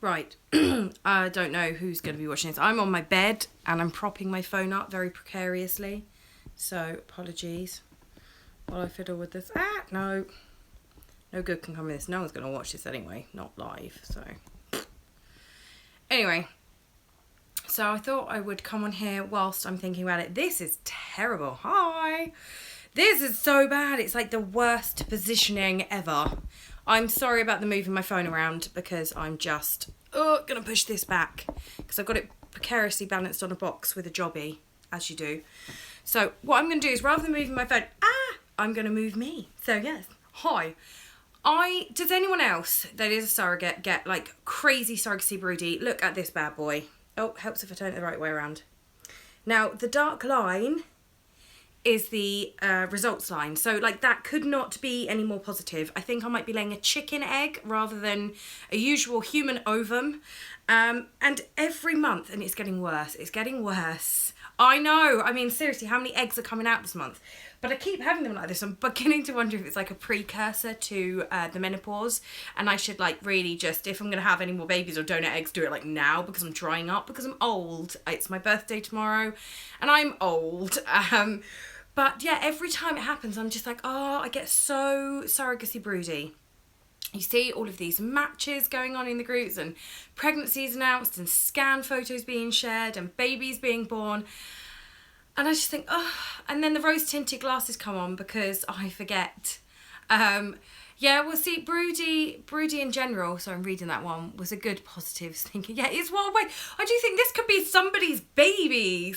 Right. I don't know who's going to be watching this. I'm on my bed and I'm propping my phone up very precariously. So, apologies while I fiddle with this. No. No good can come of this. No one's going to watch this anyway. Not live, so. Anyway. So, I thought I would come on here whilst I'm thinking about it. This is terrible. Hi. This is so bad. It's like the worst positioning ever. I'm sorry about the moving my phone around because I'm just going to push this back because I've got it precariously balanced on a box with a jobby, as you do. So what I'm going to do is rather than moving my phone, I'm going to move me. So yes, hi. Does anyone else that is a surrogate get like crazy surrogacy broody? Look at this bad boy. Oh, helps if I turn it the right way around. Now the dark line is the results line. So like that could not be any more positive. I think I might be laying a chicken egg rather than a usual human ovum. And every month, and it's getting worse. It's getting worse. I know. I mean, seriously, how many eggs are coming out this month? But I keep having them like this. I'm beginning to wonder if it's like a precursor to the menopause. And I should like really just, if I'm going to have any more babies or donor eggs, do it like now because I'm drying up, because I'm old. It's my birthday tomorrow and I'm old. But yeah, every time it happens, I'm just like, oh, I get so surrogacy broody. You see all of these matches going on in the groups and pregnancies announced and scan photos being shared and babies being born. And I just think, oh, and then the rose tinted glasses come on because I forget. Yeah, well, see, Broody in general, so I'm reading that one, was a good positive, thinking, yeah, it's what way. I do think this could be somebody's baby.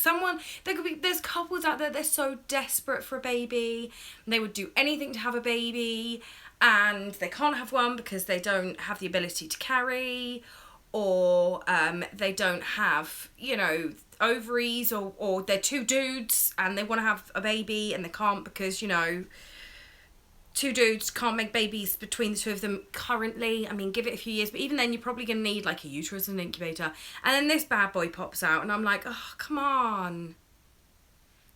There's couples out there, they're so desperate for a baby, and they would do anything to have a baby, and they can't have one because they don't have the ability to carry, or they don't have, ovaries, or they're two dudes, and they want to have a baby, and they can't because, two dudes can't make babies between the two of them currently. I mean, give it a few years, but even then you're probably going to need like a uterus and an incubator. And then this bad boy pops out and I'm like, oh, come on.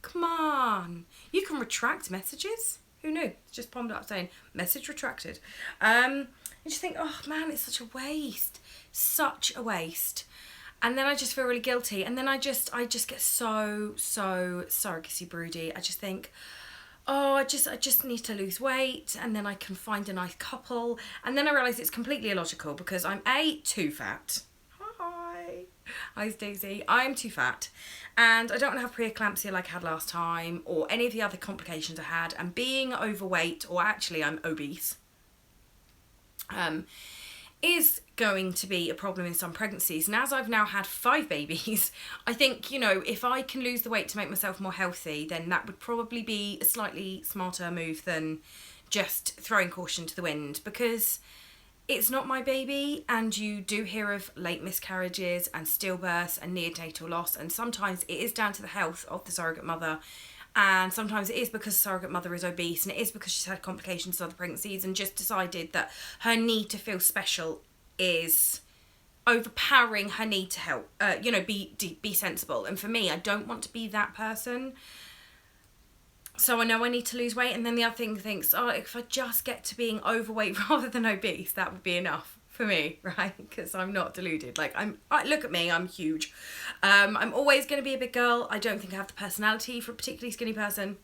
Come on. You can retract messages. Who knew? It's just popped up saying, message retracted. You just think, oh man, it's such a waste. Such a waste. And then I just feel really guilty. And then I just get so surrogacy broody. I just think, oh, I just need to lose weight and then I can find a nice couple. And then I realise it's completely illogical because I'm too fat. Hi Daisy. I'm too fat and I don't want to have preeclampsia like I had last time or any of the other complications I had. And being overweight, or actually I'm obese, is going to be a problem in some pregnancies. And as I've now had 5 babies, I think, if I can lose the weight to make myself more healthy, then that would probably be a slightly smarter move than just throwing caution to the wind, because it's not my baby, and you do hear of late miscarriages and stillbirths and neonatal loss, and sometimes it is down to the health of the surrogate mother. And sometimes it is because the surrogate mother is obese, and it is because she's had complications in other pregnancies and just decided that her need to feel special is overpowering her need to help, be sensible. And for me, I don't want to be that person. So I know I need to lose weight. And then the other thing thinks, oh, if I just get to being overweight rather than obese, that would be enough for me, right? Because I'm not deluded. Look at me, I'm huge. I'm always going to be a big girl. I don't think I have the personality for a particularly skinny person.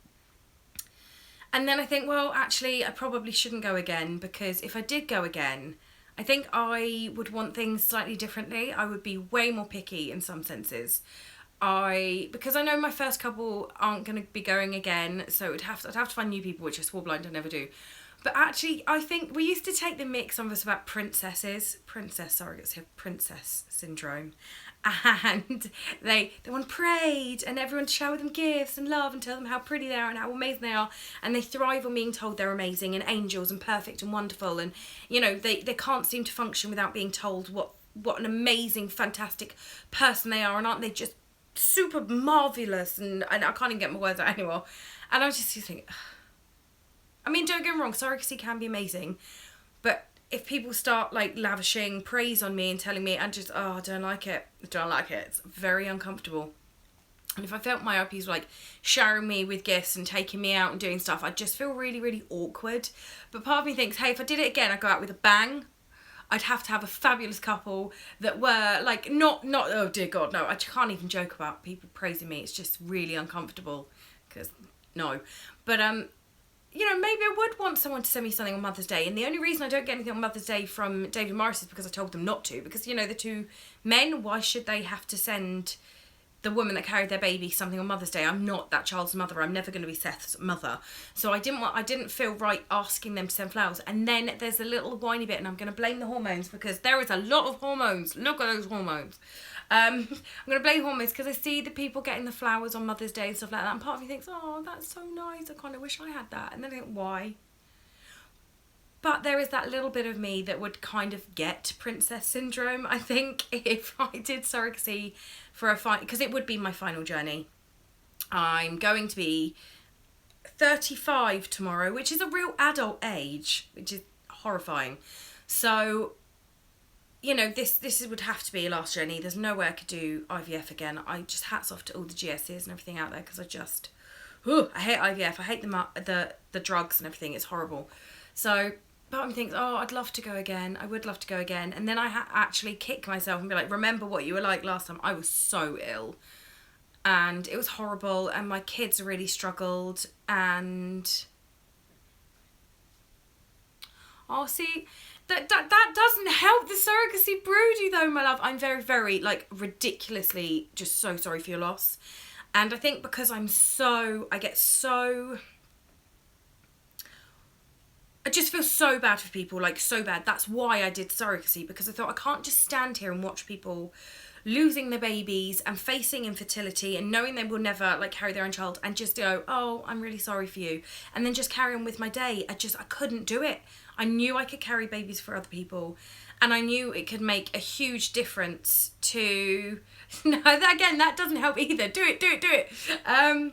And then I think, well, actually, I probably shouldn't go again, because if I did go again, I think I would want things slightly differently. I would be way more picky in some senses. Because I know my first couple aren't going to be going again, so I'd have to find new people, which I swore blind I never do. But actually, I think we used to take the mick, some of us, about princess surrogates have princess syndrome. And they want prayed and everyone to shower them gifts and love and tell them how pretty they are and how amazing they are, and they thrive on being told they're amazing and angels and perfect and wonderful, and they can't seem to function without being told what an amazing, fantastic person they are, and aren't they just super marvellous, and I can't even get my words out anymore. And I just think, I mean, don't get me wrong, surrogacy can be amazing, but if people start lavishing praise on me and telling me, I don't like it. It's very uncomfortable. And if I felt my IPs were showering me with gifts and taking me out and doing stuff, I'd just feel really, really awkward. But part of me thinks, hey, if I did it again, I'd go out with a bang. I'd have to have a fabulous couple that were like, not, oh dear God, no, I can't even joke about people praising me. It's just really uncomfortable, because no. But, you know, maybe I would want someone to send me something on Mother's Day. And the only reason I don't get anything on Mother's Day from David Morris is because I told them not to. Because, you know, the two men, why should they have to send the woman that carried their baby something on Mother's Day? I'm not that child's mother. I'm never going to be Seth's mother. So I didn't feel right asking them to send flowers. And then there's a little whiny bit, and I'm going to blame the hormones, because there is a lot of hormones. Look at those hormones. I'm going to blame hormones, because I see the people getting the flowers on Mother's Day and stuff like that, and part of me thinks, oh, that's so nice, I kind of wish I had that. And then I think, why? But there is that little bit of me that would kind of get princess syndrome, I think, if I did surrogacy for a final, because it would be my final journey. I'm going to be 35 tomorrow, which is a real adult age, which is horrifying. So, you know, this would have to be a last journey. There's no way I could do IVF again. I just, hats off to all the GSs and everything out there, because I just, I hate IVF. I hate the drugs and everything. It's horrible. So part of me thinks, oh, I'd love to go again. I would love to go again. And then I actually kick myself and be like, remember what you were like last time. I was so ill. And it was horrible. And my kids really struggled. And oh, see, that doesn't help the surrogacy Broody though, my love. I'm very, very, like, ridiculously just so sorry for your loss. And I think because I just feel so bad for people, like, so bad. That's why I did surrogacy, because I thought I can't just stand here and watch people losing their babies and facing infertility and knowing they will never, like, carry their own child and just go, oh, I'm really sorry for you, and then just carry on with my day. I couldn't do it. I knew I could carry babies for other people, and I knew it could make a huge difference to... No, that doesn't help either. Do it. I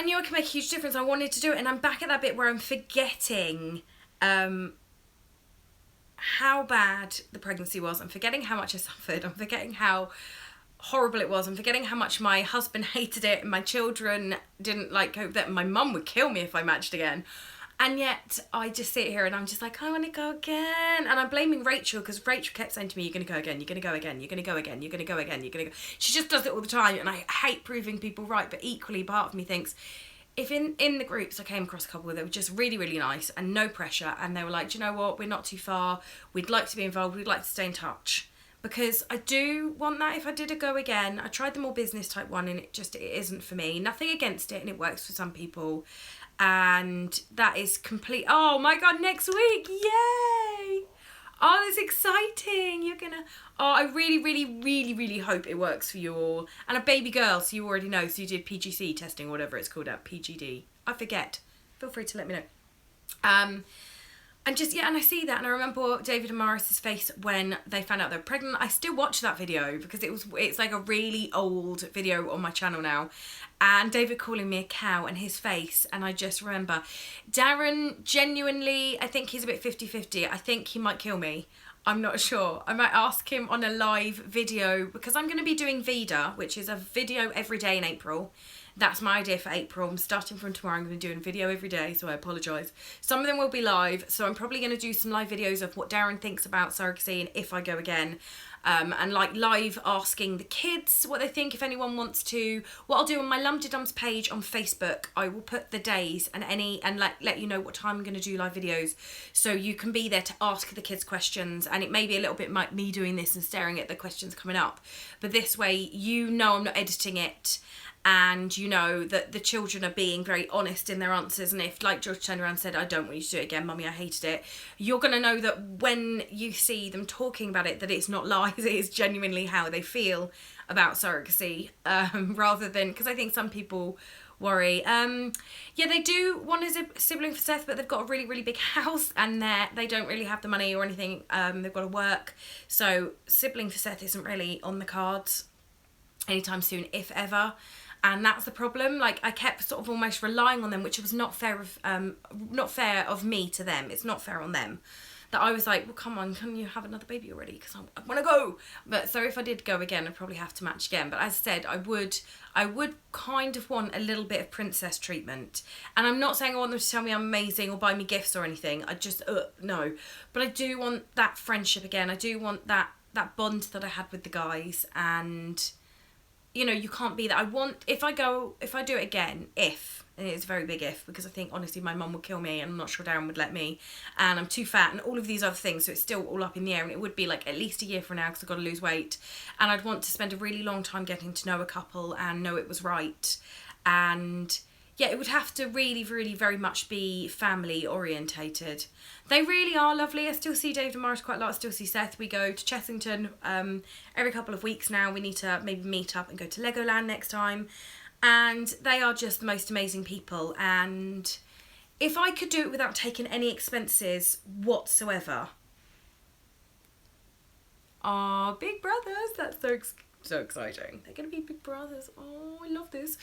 knew I could make a huge difference. I wanted to do it, and I'm back at that bit where I'm forgetting how bad the pregnancy was. I'm forgetting how much I suffered. I'm forgetting how horrible it was. I'm forgetting how much my husband hated it and my children didn't like hope that my mum would kill me if I matched again. And yet I just sit here and I'm just like, I want to go again. And I'm blaming Rachel, because Rachel kept saying to me, you're going to go again, you're going to go again, you're going to go again, you're going to go again, you're going to go. She just does it all the time, and I hate proving people right. But equally, part of me thinks, if in the groups I came across a couple that were just really, really nice and no pressure, and they were like, do you know what, we're not too far, we'd like to be involved, we'd like to stay in touch. Because I do want that if I did a go again. I tried the more business type one, and it isn't for me. Nothing against it, and it works for some people. And that is complete. Oh my God, next week. Yay. Oh, that's exciting. You're gonna... Oh, I really, really, really, really hope it works for you all. And a baby girl, so you already know. So you did PGC testing, or whatever it's called, at PGD. I forget. Feel free to let me know. And just, yeah, and I see that, and I remember David and Morris's face when they found out they were pregnant. I still watch that video, because it's like a really old video on my channel now. And David calling me a cow, and his face, and I just remember Darren, genuinely, I think he's a bit 50-50. I think he might kill me. I'm not sure. I might ask him on a live video, because I'm going to be doing Vida, which is a video every day in April. That's my idea for April. I'm starting from tomorrow. I'm going to do a video every day, so I apologise. Some of them will be live, so I'm probably going to do some live videos of what Darren thinks about surrogacy and if I go again. And like live asking the kids what they think, if anyone wants to. What I'll do on my Lumdeedums page on Facebook, I will put the days and let you know what time I'm going to do live videos, so you can be there to ask the kids questions. And it may be a little bit like me doing this and staring at the questions coming up, but this way you know I'm not editing it, and you know that the children are being very honest in their answers. And if, like George turned around and said, I don't want you to do it again, Mummy, I hated it, you're going to know that when you see them talking about it, that it's not lies, it is genuinely how they feel about surrogacy, rather than, because I think some people worry. Yeah, they do want a sibling for Seth, but they've got a really, really big house, and they don't really have the money or anything. They've got to work. So sibling for Seth isn't really on the cards anytime soon, if ever. And that's the problem. Like, I kept sort of almost relying on them, which was not fair of me to them. It's not fair on them. that I was like, well, come on, can you have another baby already? Because I want to go. But so if I did go again, I'd probably have to match again. But as I said, I would kind of want a little bit of princess treatment. And I'm not saying I want them to tell me I'm amazing or buy me gifts or anything. I just, no. But I do want that friendship again. I do want that bond that I had with the guys. And, you know, you can't be that. If I do it again, and it's a very big if, because I think, honestly, my mum would kill me, and I'm not sure Darren would let me, and I'm too fat, and all of these other things, so it's still all up in the air, and it would be, like, at least a year from now, because I've got to lose weight, and I'd want to spend a really long time getting to know a couple, and know it was right, and, yeah, it would have to really, really very much be family orientated. They really are lovely. I still see David and Morris quite a lot. I still see Seth. We go to Chessington every couple of weeks now. We need to maybe meet up and go to Legoland next time. And they are just the most amazing people. And if I could do it without taking any expenses whatsoever. Oh, big brothers. That's so exciting. They're going to be big brothers. Oh, I love this.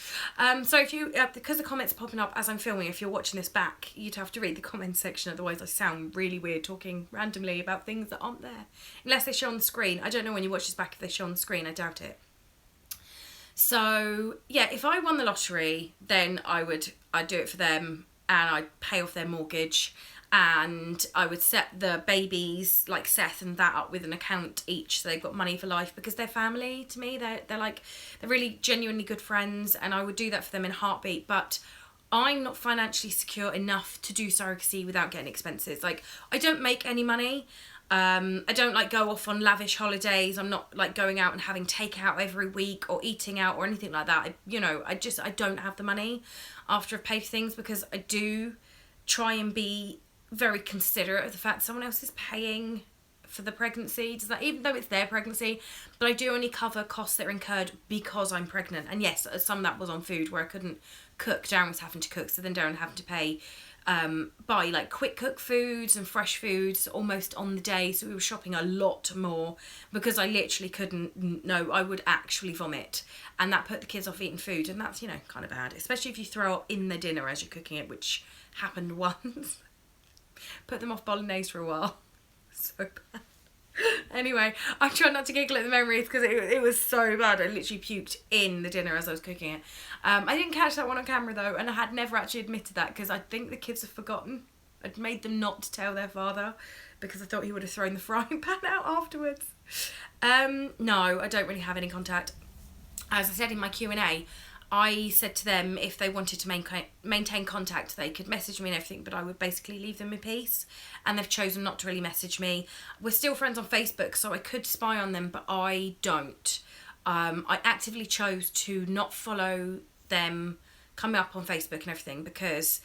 So if you, because the comments are popping up as I'm filming, if you're watching this back, you'd have to read the comments section. Otherwise I sound really weird talking randomly about things that aren't there. Unless they show on the screen. I don't know when you watch this back if they show on the screen. I doubt it. So, yeah, if I won the lottery, then I'd do it for them, and I'd pay off their mortgage, and I would set the babies, like Seth and that, up with an account each, so they've got money for life, because they're family to me. They're really genuinely good friends, and I would do that for them in a heartbeat. But I'm not financially secure enough to do surrogacy without getting expenses. Like, I don't make any money. I don't like go off on lavish holidays. I'm not like going out and having takeout every week or eating out or anything like that. I don't have the money after I've paid for things, because I do try and be very considerate of the fact someone else is paying for the pregnancy. Does that, even though it's their pregnancy, but I do only cover costs that are incurred because I'm pregnant. And yes, some of that was on food where I couldn't cook. Darren was having to cook, so then Darren having to pay buy like quick cook foods and fresh foods almost on the day, so we were shopping a lot more because I literally couldn't. No, I would actually vomit, and that put the kids off eating food, and that's, you know, kind of bad, especially if you throw up in the dinner as you're cooking it, which happened once. Put them off bolognese for a while. So bad. Anyway, I try not to giggle at the memories because it was so bad. I literally puked in the dinner as I was cooking it. I didn't catch that one on camera though, and I had never actually admitted that because I think the kids have forgotten. I'd made them not tell their father because I thought he would have thrown the frying pan out afterwards. No, I don't really have any contact. As I said in my Q&A, I said to them if they wanted to maintain contact, they could message me and everything, but I would basically leave them in peace. And they've chosen not to really message me. We're still friends on Facebook, so I could spy on them, but I don't. I actively chose to not follow them coming up on Facebook and everything because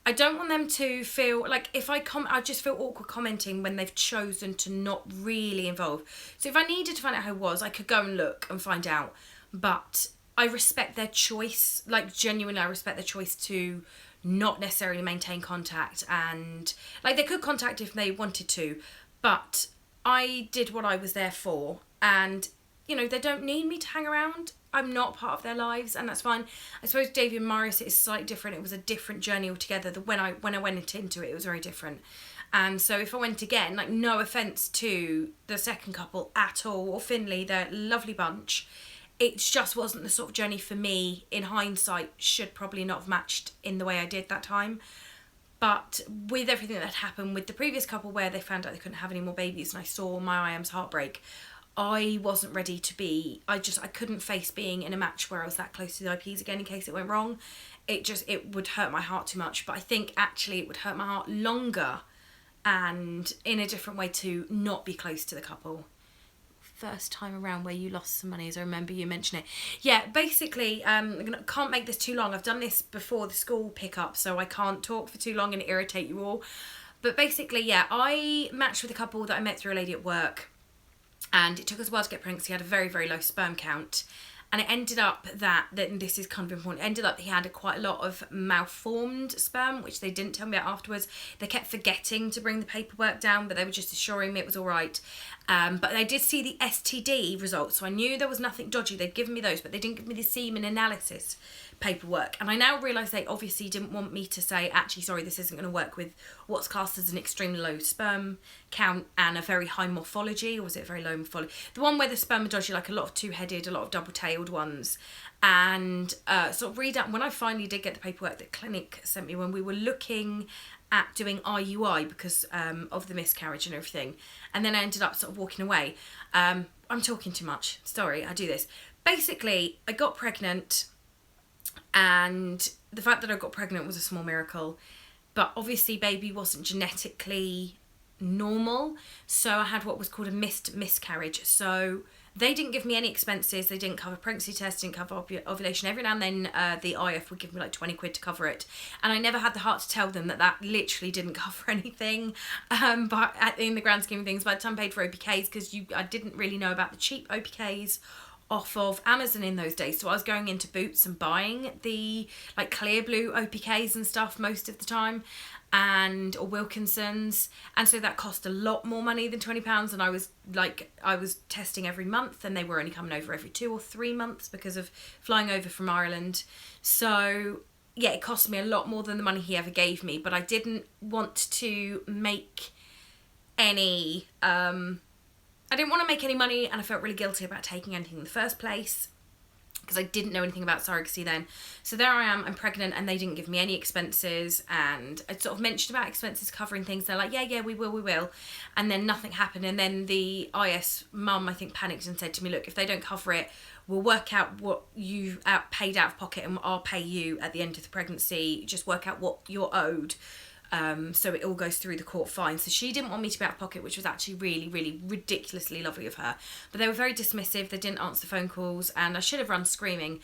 I don't want them to feel like if I just feel awkward commenting when they've chosen to not really involve. So if I needed to find out who it was, I could go and look and find out. But I respect their choice, like genuinely I respect their choice to not necessarily maintain contact, and like they could contact if they wanted to, but I did what I was there for, and you know, they don't need me to hang around. I'm not part of their lives, and that's fine. I suppose David and Morris is slightly different. It was a different journey altogether. When I went into it, it was very different. And so if I went again, like no offence to the second couple at all, or Finley, they're a lovely bunch. It just wasn't the sort of journey for me. In hindsight, should probably not have matched in the way I did that time. But with everything that happened with the previous couple where they found out they couldn't have any more babies and I saw my IM's heartbreak, I wasn't ready to be, I couldn't face being in a match where I was that close to the IPs again in case it went wrong. It would hurt my heart too much. But I think actually it would hurt my heart longer and in a different way to not be close to the couple. First time around where you lost some money, as I remember you mentioning it. Yeah, basically, can't make this too long. I've done this before the school pickup, so I can't talk for too long and irritate you all. But basically, yeah, I matched with a couple that I met through a lady at work, and it took us a while to get pregnant. He had a very, very low sperm count, and it ended up that this is kind of important, it ended up that he had quite a lot of malformed sperm, which they didn't tell me about afterwards. They kept forgetting to bring the paperwork down, but they were just assuring me it was all right. But they did see the STD results, so I knew there was nothing dodgy. They'd given me those, but they didn't give me the semen analysis paperwork. And I now realise they obviously didn't want me to say, actually, sorry, this isn't going to work with what's classed as an extremely low sperm count and a very high morphology, or was it very low morphology? The one where the spermatozoa, like a lot of two-headed, a lot of double-tailed ones. And sort of read out, when I finally did get the paperwork that clinic sent me when we were looking at doing IUI because of the miscarriage and everything. And then I ended up sort of walking away. I'm talking too much. Sorry, I do this. Basically, I got pregnant, and the fact that I got pregnant was a small miracle. But obviously baby wasn't genetically normal. So I had what was called a missed miscarriage. So they didn't give me any expenses. They didn't cover pregnancy tests, didn't cover ovulation. Every now and then the IF would give me like 20 quid to cover it. And I never had the heart to tell them that that literally didn't cover anything. But in the grand scheme of things, by the time I paid for OPKs, because I didn't really know about the cheap OPKs off of Amazon in those days. So I was going into Boots and buying the like clear blue OPKs and stuff most of the time, or Wilkinson's, and so that cost a lot more money than £20. And I was testing every month, and they were only coming over every 2 or 3 months because of flying over from Ireland. So yeah, it cost me a lot more than the money he ever gave me, but I didn't want to make any I didn't want to make any money, and I felt really guilty about taking anything in the first place because I didn't know anything about surrogacy then. So there I am, I'm pregnant, and they didn't give me any expenses, and I sort of mentioned about expenses covering things. They're like, yeah, we will. And then nothing happened. And then the IS mum, I think, panicked and said to me, look, if they don't cover it, we'll work out what you paid out of pocket, and I'll pay you at the end of the pregnancy. Just work out what you're owed. So it all goes through the court fine. So she didn't want me to be out of pocket, which was actually really, really ridiculously lovely of her. But they were very dismissive. They didn't answer phone calls, and I should have run screaming.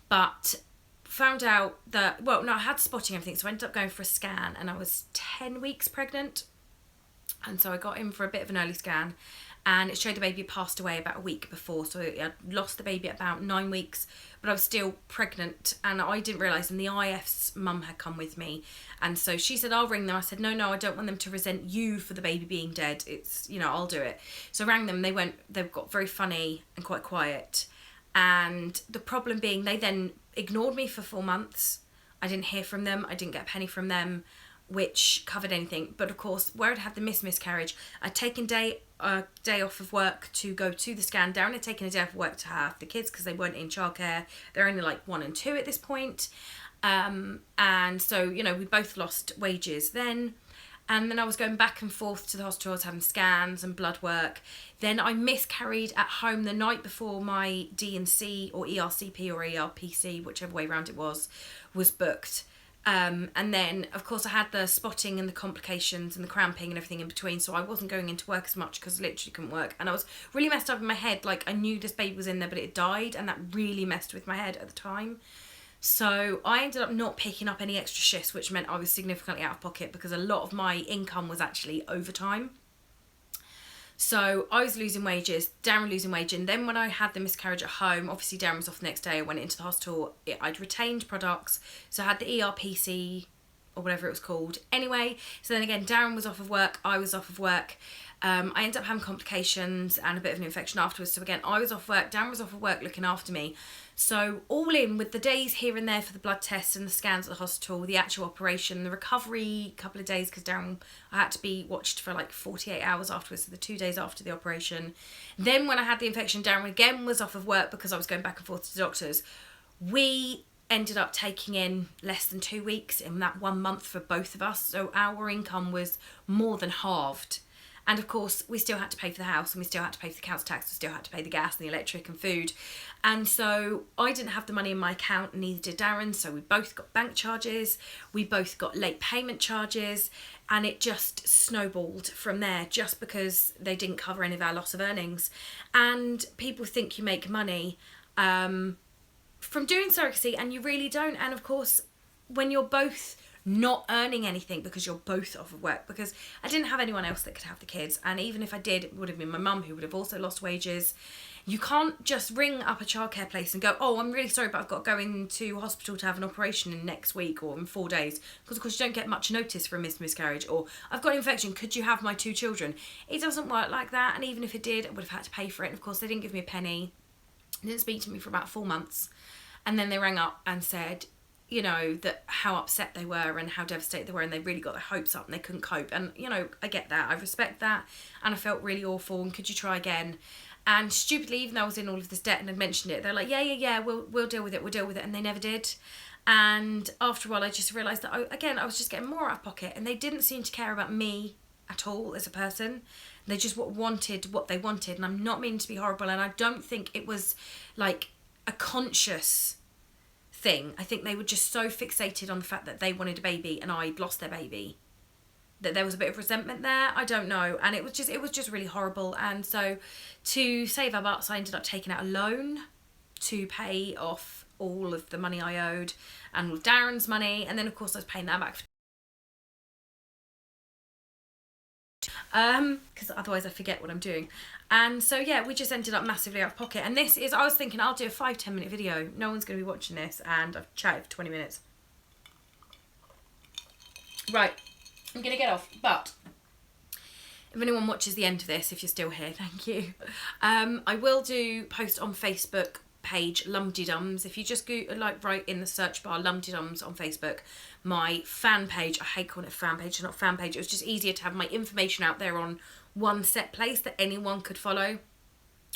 But found out that, I had spotting everything. So I ended up going for a scan, and I was 10 weeks pregnant. And so I got in for a bit of an early scan, and it showed the baby had passed away about a week before. So I lost the baby at about 9 weeks, but I was still pregnant, and I didn't realise, and the IF's mum had come with me. And so she said, I'll ring them. I said, no, I don't want them to resent you for the baby being dead. It's, I'll do it. So I rang them. They got very funny and quite quiet. And the problem being, they then ignored me for 4 months. I didn't hear from them. I didn't get a penny from them, which covered anything. But of course, where I'd had the miscarriage, I'd taken a day off of work to go to the scan. Darren had taken a day off of work to have the kids because they weren't in childcare. They're only like 1 and 2 at this point. And so, we both lost wages then. And then I was going back and forth to the hospital. I was having scans and blood work. Then I miscarried at home the night before my D&C or ERCP or ERPC, whichever way around it was booked. And then, of course, I had the spotting and the complications and the cramping and everything in between, so I wasn't going into work as much because I literally couldn't work. And I was really messed up in my head. Like, I knew this baby was in there, but it died, and that really messed with my head at the time. So I ended up not picking up any extra shifts, which meant I was significantly out of pocket because a lot of my income was actually overtime. So I was losing wages, Darren losing wages, and then when I had the miscarriage at home, obviously Darren was off the next day. I went into the hospital. I'd retained products, so I had the ERPC or whatever it was called. Anyway, so then again, Darren was off of work, I was off of work. I ended up having complications and a bit of an infection afterwards. So again, I was off work, Darren was off of work looking after me. So all in, with the days here and there for the blood tests and the scans at the hospital, the actual operation, the recovery, couple of days, because Darren, I had to be watched for like 48 hours afterwards, so the 2 days after the operation. Then when I had the infection, Darren again was off of work because I was going back and forth to the doctors. We ended up taking in less than 2 weeks in that 1 month for both of us. So our income was more than halved. And of course, we still had to pay for the house, and we still had to pay for the council tax, we still had to pay the gas and the electric and food. And so I didn't have the money in my account, and neither did Darren. So we both got bank charges, we both got late payment charges, and it just snowballed from there just because they didn't cover any of our loss of earnings. And people think you make money from doing surrogacy, and you really don't. And of course, when you're both not earning anything because you're both off of work, because I didn't have anyone else that could have the kids, and even if I did, it would have been my mum, who would have also lost wages. You can't just ring up a childcare place and go, oh, I'm really sorry, but I've got to go into hospital to have an operation in next week or in 4 days, because of course you don't get much notice for a miscarriage, or I've got an infection, could you have my 2 children? It doesn't work like that. And even if it did, I would have had to pay for it. And of course they didn't give me a penny. They didn't speak to me for about 4 months, and then they rang up and said, you know, that how upset they were and how devastated they were, and they really got their hopes up and they couldn't cope. And, you know, I get that. I respect that. And I felt really awful. And could you try again? And stupidly, even though I was in all of this debt and had mentioned it, they're like, yeah, we'll deal with it. We'll deal with it. And they never did. And after a while, I just realised that, I was just getting more out of pocket. And they didn't seem to care about me at all as a person. They just wanted what they wanted. And I'm not meaning to be horrible. And I don't think it was like a conscious thing. I think they were just so fixated on the fact that they wanted a baby and I'd lost their baby, that there was a bit of resentment there. I don't know. And it was just really horrible. And so to save our butts, I ended up taking out a loan to pay off all of the money I owed and all of Darren's money. And then of course I was paying that back because otherwise I forget what I'm doing. And so yeah, we just ended up massively out of pocket. And this is, I was thinking I'll do a 5-10 minute video, no one's going to be watching this, and I've chatted for 20 minutes. Right, I'm going to get off, but if anyone watches the end of this, if you're still here, thank you. I will post on Facebook page Lumdeedums. If you just go write in the search bar Lumdeedums on Facebook, my fan page. I hate calling it a fan page, it's not a fan page. It was just easier to have my information out there on one set place that anyone could follow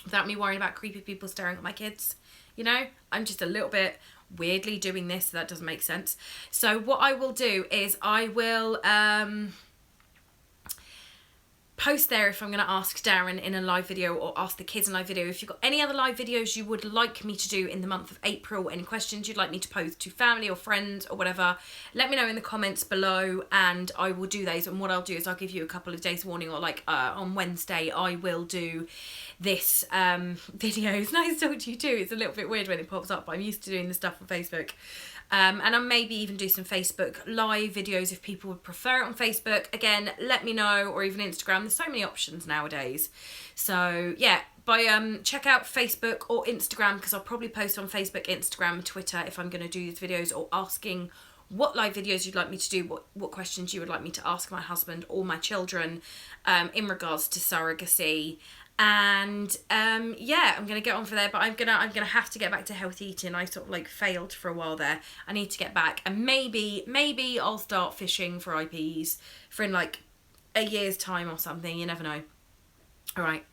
without me worrying about creepy people staring at my kids. You know, I'm just a little bit weirdly doing this, so that doesn't make sense. So what I will do is I will post there if I'm going to ask Darren in a live video or ask the kids in a live video. If you've got any other live videos you would like me to do in the month of April, any questions you'd like me to pose to family or friends or whatever, let me know in the comments below and I will do those. And what I'll do is I'll give you a couple of days warning, or like on Wednesday I will do this video. It's nice to talk to you too. It's a little bit weird when it pops up, but I'm used to doing the stuff on Facebook. And I'll maybe even do some Facebook live videos if people would prefer it on Facebook. Again, let me know, or even Instagram. There's so many options nowadays. So yeah, check out Facebook or Instagram, because I'll probably post on Facebook, Instagram, Twitter if I'm going to do these videos, or asking what live videos you'd like me to do, what questions you would like me to ask my husband or my children in regards to surrogacy. And yeah, I'm gonna get on for there, but I'm gonna have to get back to healthy eating. I sort of like failed for a while there. I need to get back, and maybe I'll start fishing for IPs for in like a year's time or something. You never know. All right.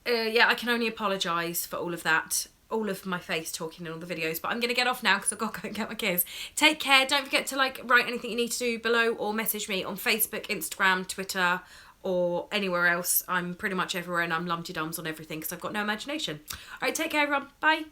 Yeah, I can only apologise for all of that, all of my face talking in all the videos, but I'm going to get off now because I've got to go and get my kids. Take care. Don't forget to write anything you need to do below, or message me on Facebook, Instagram, Twitter, or anywhere else. I'm pretty much everywhere, and I'm Lumdeedums on everything because I've got no imagination. All right, take care everyone. Bye.